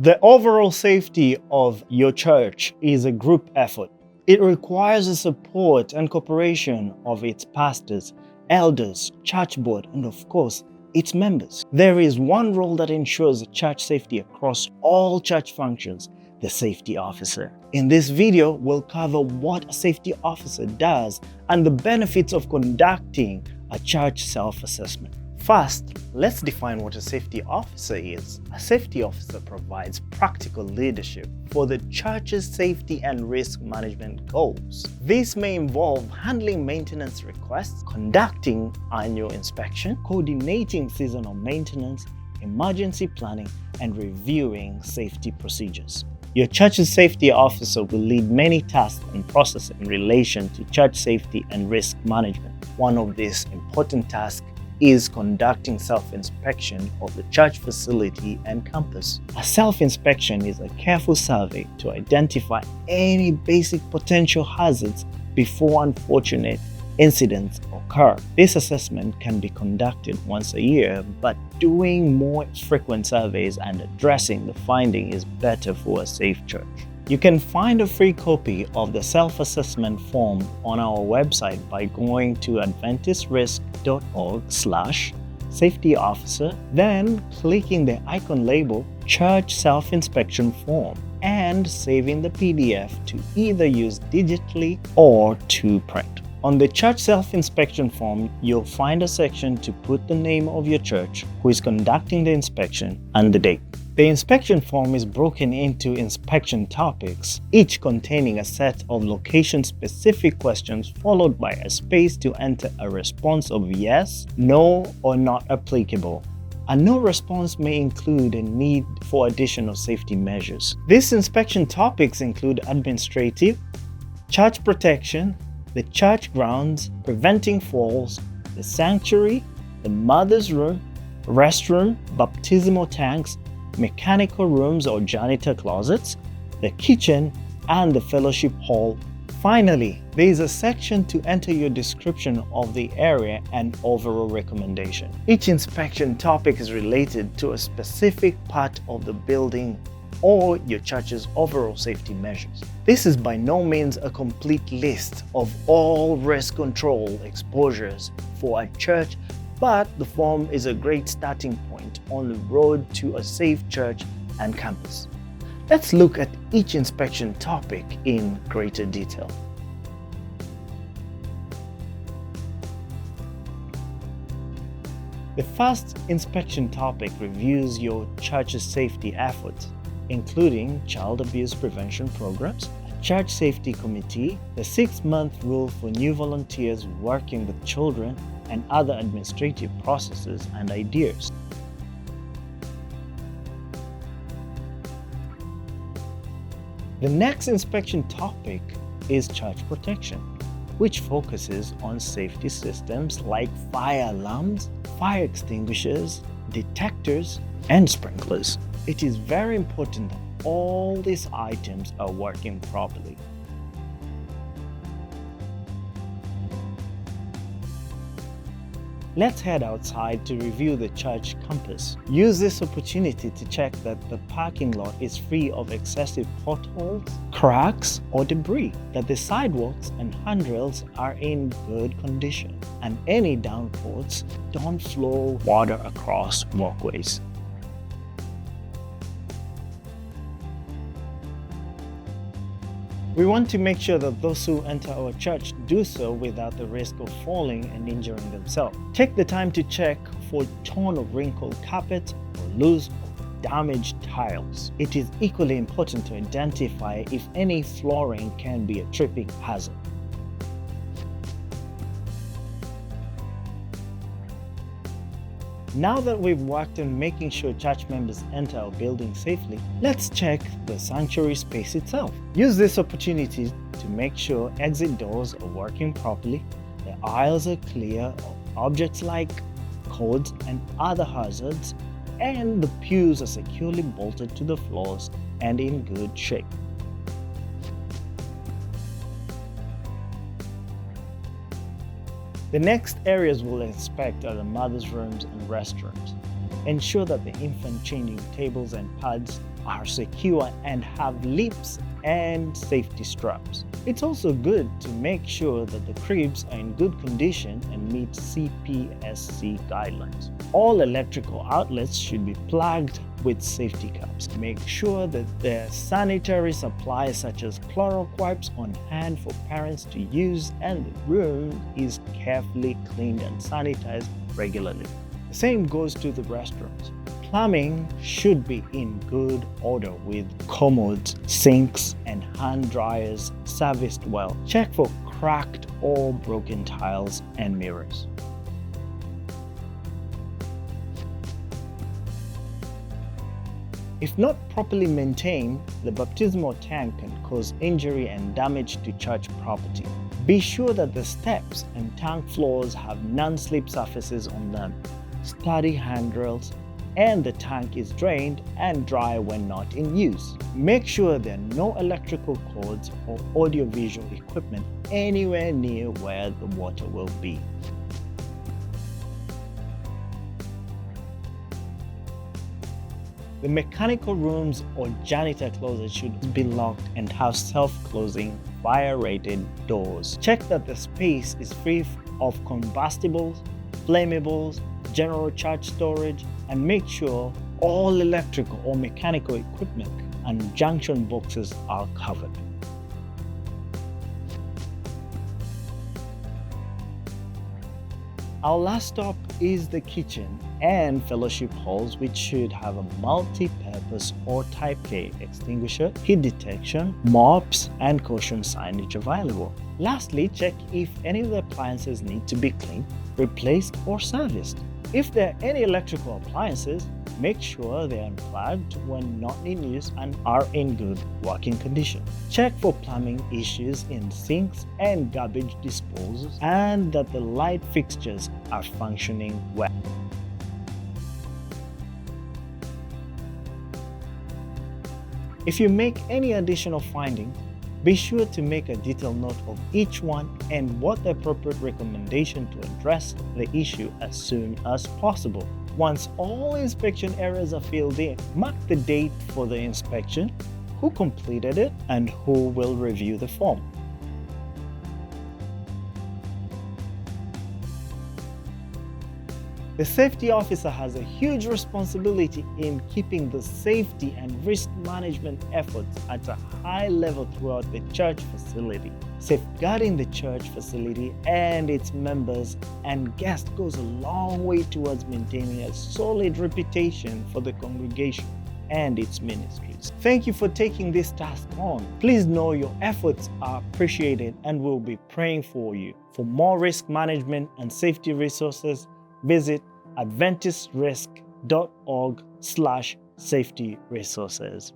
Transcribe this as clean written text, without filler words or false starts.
The overall safety of your church is a group effort. It requires the support and cooperation of its pastors, elders, church board, and of course, its members. There is one role that ensures church safety across all church functions: the safety officer. In this video, we'll cover what a safety officer does and the benefits of conducting a church self-assessment. First, let's define what a safety officer is. A safety officer provides practical leadership for the church's safety and risk management goals. This may involve handling maintenance requests, conducting annual inspection, coordinating seasonal maintenance, emergency planning, and reviewing safety procedures. Your church's safety officer will lead many tasks and processes in relation to church safety and risk management. One of these important tasks is conducting self-inspection of the church facility and campus. A self-inspection is a careful survey to identify any basic potential hazards before unfortunate incidents occur. This assessment can be conducted once a year, but doing more frequent surveys and addressing the finding is better for a safe church. You can find a free copy of the self-assessment form on our website by going to adventistrisk.org/safety officer, then clicking the icon labeled Church Self-Inspection Form and saving the PDF to either use digitally or to print. On the church self-inspection form, you'll find a section to put the name of your church, who is conducting the inspection, and the date. The inspection form is broken into inspection topics, each containing a set of location-specific questions followed by a space to enter a response of yes, no, or not applicable. A no response may include a need for additional safety measures. These inspection topics include administrative, church protection, the church grounds, preventing falls, the sanctuary, the mother's room, restroom, baptismal tanks, mechanical rooms or janitor closets, the kitchen, and the fellowship hall. Finally, there is a section to enter your description of the area and overall recommendation. Each inspection topic is related to a specific part of the building or your church's overall safety measures. This is by no means a complete list of all risk control exposures for a church, but the form is a great starting point on the road to a safe church and campus. Let's look at each inspection topic in greater detail. The first inspection topic reviews your church's safety efforts, including child abuse prevention programs, a church safety committee, the 6-month rule for new volunteers working with children, and other administrative processes and ideas. The next inspection topic is church protection, which focuses on safety systems like fire alarms, fire extinguishers, detectors, and sprinklers. It is very important that all these items are working properly. Let's head outside to review the church campus. Use this opportunity to check that the parking lot is free of excessive potholes, cracks, or debris, that the sidewalks and handrails are in good condition, and any downpours don't flow water across walkways. We want to make sure that those who enter our church do so without the risk of falling and injuring themselves. Take the time to check for torn or wrinkled carpet or loose or damaged tiles. It is equally important to identify if any flooring can be a tripping hazard. Now that we've worked on making sure church members enter our building safely, let's check the sanctuary space itself. Use this opportunity to make sure exit doors are working properly, the aisles are clear of objects like cords and other hazards, and the pews are securely bolted to the floors and in good shape. The next areas we'll inspect are the mother's rooms and restrooms. Ensure that the infant changing tables and pads are secure and have lips and safety straps. It's also good to make sure that the cribs are in good condition and meet CPSC guidelines. All electrical outlets should be plugged with safety caps. Make sure that there are sanitary supplies such as Clorox wipes on hand for parents to use, and the room is carefully cleaned and sanitized regularly. The same goes to the restrooms. Plumbing should be in good order with commodes, sinks, and hand dryers serviced well. Check for cracked or broken tiles and mirrors. If not properly maintained, the baptismal tank can cause injury and damage to church property. Be sure that the steps and tank floors have non-slip surfaces on them, sturdy handrails, and the tank is drained and dry when not in use. Make sure there are no electrical cords or audiovisual equipment anywhere near where the water will be. The mechanical rooms or janitor closets should be locked and have self-closing fire-rated doors. Check that the space is free of combustibles, flammables, general church storage, and make sure all electrical or mechanical equipment and junction boxes are covered. Our last stop is the kitchen and fellowship halls, which should have a multi-purpose or Type K extinguisher, heat detection, mops, and caution signage available. Lastly, check if any of the appliances need to be cleaned, replaced, or serviced. If there are any electrical appliances, make sure they are unplugged when not in use and are in good working condition. Check for plumbing issues in sinks and garbage disposals, and that the light fixtures are functioning well. If you make any additional findings, be sure to make a detailed note of each one and what the appropriate recommendation to address the issue as soon as possible. Once all inspection areas are filled in, mark the date for the inspection, who completed it, and who will review the form. The safety officer has a huge responsibility in keeping the safety and risk management efforts at a high level throughout the church facility. Safeguarding the church facility and its members and guests goes a long way towards maintaining a solid reputation for the congregation and its ministries. Thank you for taking this task on. Please know your efforts are appreciated and we'll be praying for you. For more risk management and safety resources, visit adventistrisk.org/safety resources.